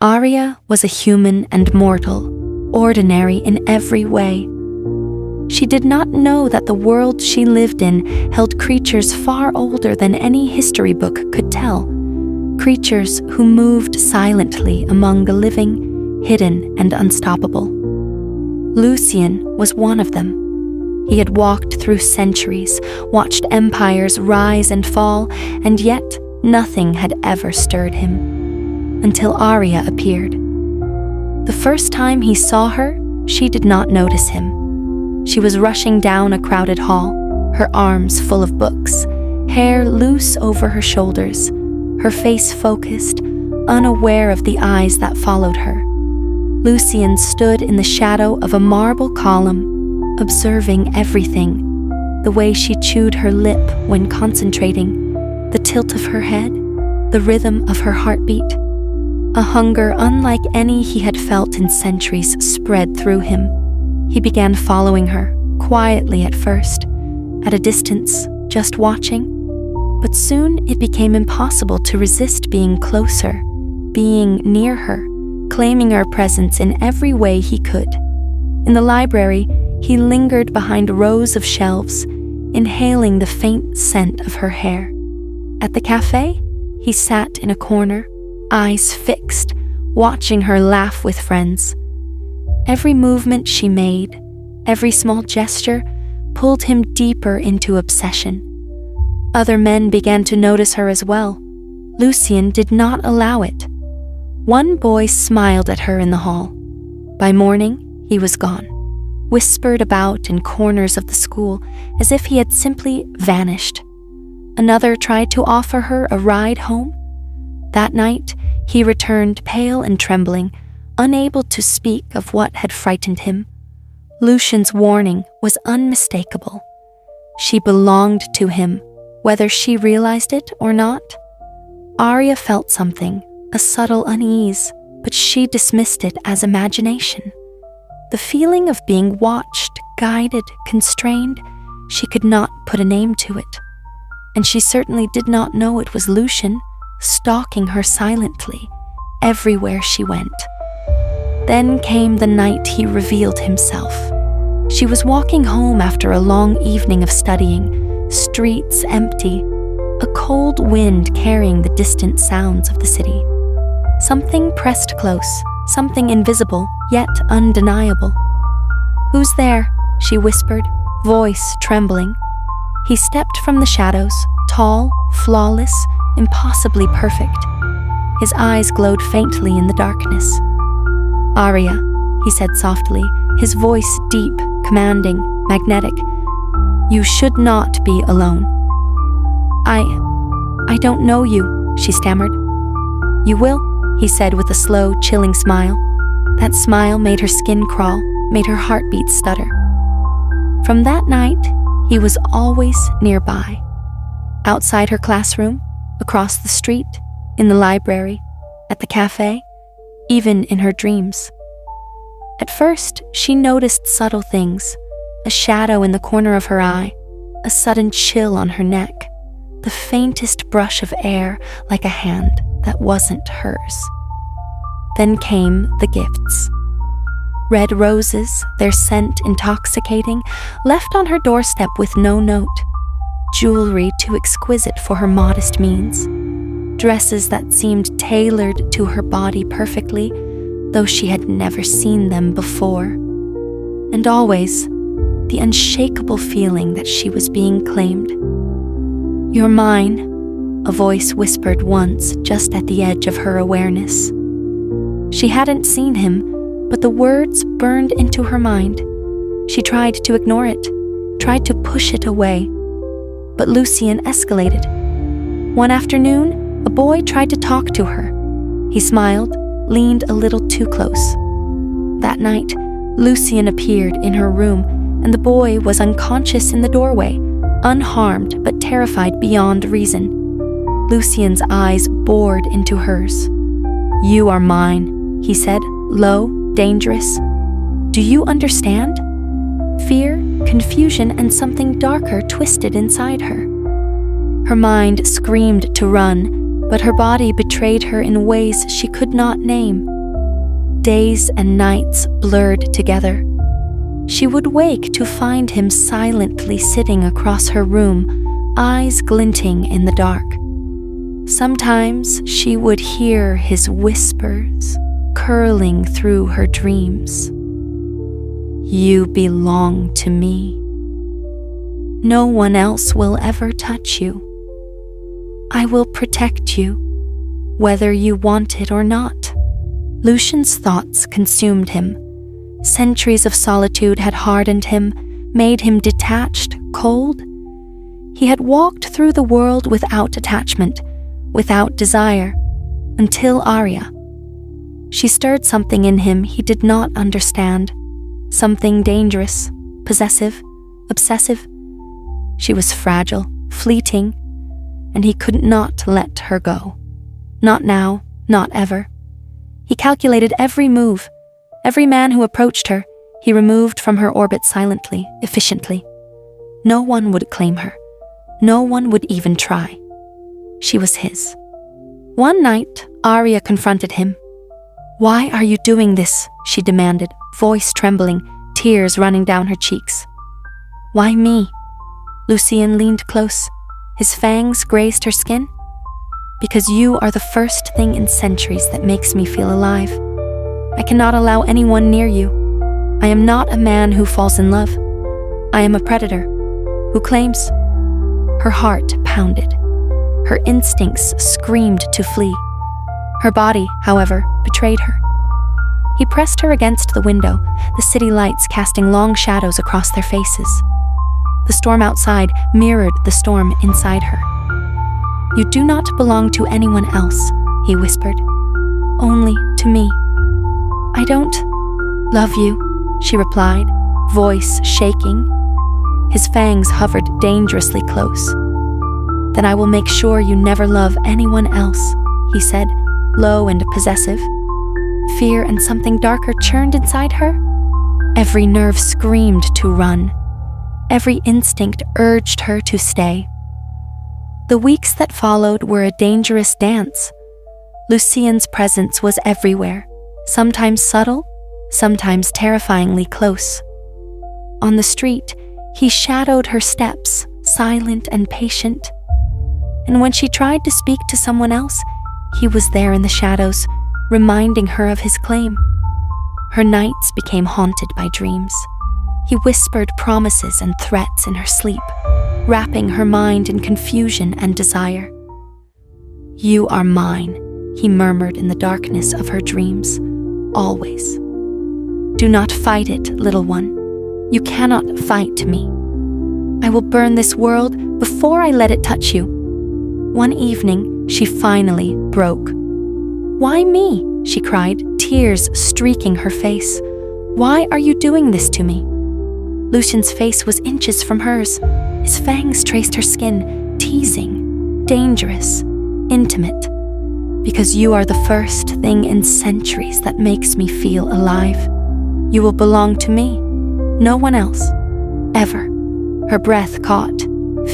Aria was a human and mortal, ordinary in every way. She did not know that the world she lived in held creatures far older than any history book could tell, creatures who moved silently among the living, hidden and unstoppable. Lucien was one of them. He had walked through centuries, watched empires rise and fall, and yet nothing had ever stirred him, until Aria appeared. The first time he saw her, she did not notice him. She was rushing down a crowded hall, her arms full of books, hair loose over her shoulders, her face focused, unaware of the eyes that followed her. Lucien stood in the shadow of a marble column, observing everything, the way she chewed her lip when concentrating, the tilt of her head, the rhythm of her heartbeat. A hunger unlike any he had felt in centuries spread through him. He began following her, quietly at first, at a distance, just watching. But soon it became impossible to resist being closer, being near her, claiming her presence in every way he could. In the library, he lingered behind rows of shelves, inhaling the faint scent of her hair. At the cafe, he sat in a corner, eyes fixed, watching her laugh with friends. Every movement she made, every small gesture, pulled him deeper into obsession. Other men began to notice her as well. Lucien did not allow it. One boy smiled at her in the hall. By morning, he was gone, whispered about in corners of the school as if he had simply vanished. Another tried to offer her a ride home. That night, he returned pale and trembling, unable to speak of what had frightened him. Lucien's warning was unmistakable. She belonged to him, whether she realized it or not. Aria felt something, a subtle unease, but she dismissed it as imagination. The feeling of being watched, guided, constrained, she could not put a name to it. And she certainly did not know it was Lucien, stalking her silently, everywhere she went. Then came the night he revealed himself. She was walking home after a long evening of studying, streets empty, a cold wind carrying the distant sounds of the city. Something pressed close, something invisible, yet undeniable. "Who's there?" she whispered, voice trembling. He stepped from the shadows, tall, flawless, impossibly perfect. His eyes glowed faintly in the darkness. "Aria," he said softly, his voice deep, commanding, magnetic. "You should not be alone." I don't know you," she stammered. "You will," he said with a slow, chilling smile. That smile made her skin crawl, made her heartbeat stutter. From that night, he was always nearby. Outside her classroom, across the street, in the library, at the cafe, even in her dreams. At first, she noticed subtle things, a shadow in the corner of her eye, a sudden chill on her neck, the faintest brush of air like a hand that wasn't hers. Then came the gifts. Red roses, their scent intoxicating, left on her doorstep with no note. Jewelry too exquisite for her modest means. Dresses that seemed tailored to her body perfectly, though she had never seen them before. And always, the unshakable feeling that she was being claimed. "You're mine," a voice whispered once just at the edge of her awareness. She hadn't seen him, but the words burned into her mind. She tried to ignore it, tried to push it away. But Lucien escalated. One afternoon, a boy tried to talk to her. He smiled, leaned a little too close. That night, Lucien appeared in her room, and the boy was unconscious in the doorway, unharmed but terrified beyond reason. Lucien's eyes bored into hers. "You are mine," he said, low, dangerous. "Do you understand?" Fear, confusion, and something darker twisted inside her. Her mind screamed to run, but her body betrayed her in ways she could not name. Days and nights blurred together. She would wake to find him silently sitting across her room, eyes glinting in the dark. Sometimes she would hear his whispers curling through her dreams. You belong to me. No one else will ever touch you. I will protect you, whether you want it or not. Lucian's thoughts consumed him. Centuries of solitude had hardened him, made him detached, cold. He had walked through the world without attachment, without desire, until Arya. She stirred something in him he did not understand, something dangerous, possessive, obsessive. She was fragile, fleeting, and he could not let her go. Not now, not ever. He calculated every move. Every man who approached her, he removed from her orbit silently, efficiently. No one would claim her. No one would even try. She was his. One night, Arya confronted him. Why are you doing this? She demanded, voice trembling, tears running down her cheeks. Why me? Lucian leaned close. His fangs grazed her skin. Because you are the first thing in centuries that makes me feel alive. I cannot allow anyone near you. I am not a man who falls in love. I am a predator who claims. Her heart pounded. Her instincts screamed to flee. Her body, however, betrayed her. He pressed her against the window, the city lights casting long shadows across their faces. The storm outside mirrored the storm inside her. You do not belong to anyone else, he whispered. Only to me. I don't love you, she replied, voice shaking. His fangs hovered dangerously close. Then I will make sure you never love anyone else, he said, low and possessive. Fear and something darker churned inside her. Every nerve screamed to run. Every instinct urged her to stay. The weeks that followed were a dangerous dance. Lucian's presence was everywhere, sometimes subtle, sometimes terrifyingly close. On the street, he shadowed her steps, silent and patient. And when she tried to speak to someone else, he was there in the shadows, reminding her of his claim. Her nights became haunted by dreams. He whispered promises and threats in her sleep, wrapping her mind in confusion and desire. You are mine, he murmured in the darkness of her dreams, always. Do not fight it, little one. You cannot fight me. I will burn this world before I let it touch you. One evening, she finally broke. Why me? She cried, tears streaking her face. Why are you doing this to me? Lucian's face was inches from hers. His fangs traced her skin, teasing, dangerous, intimate. Because you are the first thing in centuries that makes me feel alive. You will belong to me, no one else, ever. Her breath caught,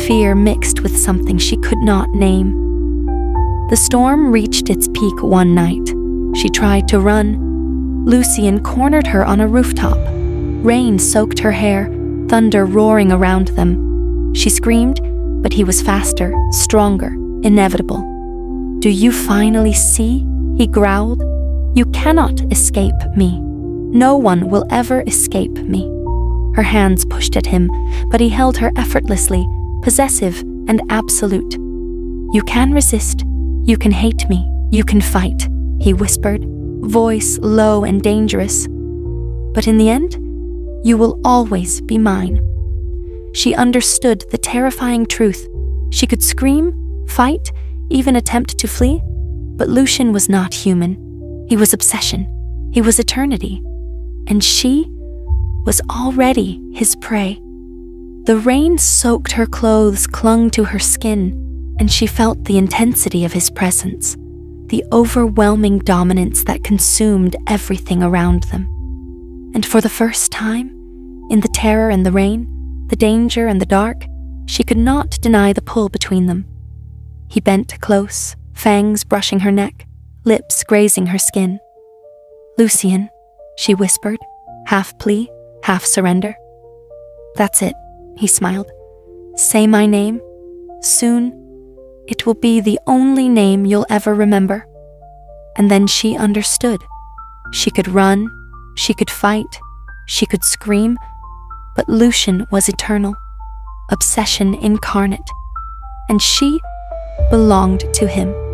fear mixed with something she could not name. The storm reached its peak one night. She tried to run. Lucian cornered her on a rooftop. Rain soaked her hair, thunder roaring around them. She screamed, but he was faster, stronger, inevitable. Do you finally see? He growled. You cannot escape me. No one will ever escape me. Her hands pushed at him, but he held her effortlessly, possessive and absolute. You can resist. You can hate me. You can fight, he whispered, voice low and dangerous. But in the end, you will always be mine. She understood the terrifying truth. She could scream, fight, even attempt to flee, but Lucian was not human. He was obsession. He was eternity. And she was already his prey. The rain soaked her clothes, clung to her skin, and she felt the intensity of his presence, the overwhelming dominance that consumed everything around them. And for the first time, in the terror and the rain, the danger and the dark, she could not deny the pull between them. He bent close, fangs brushing her neck, lips grazing her skin. "Lucien," she whispered, half plea, half surrender. "That's it," he smiled. "Say my name. Soon, it will be the only name you'll ever remember." And then she understood. She could run, she could fight, she could scream, but Lucien was eternal, obsession incarnate, and she belonged to him.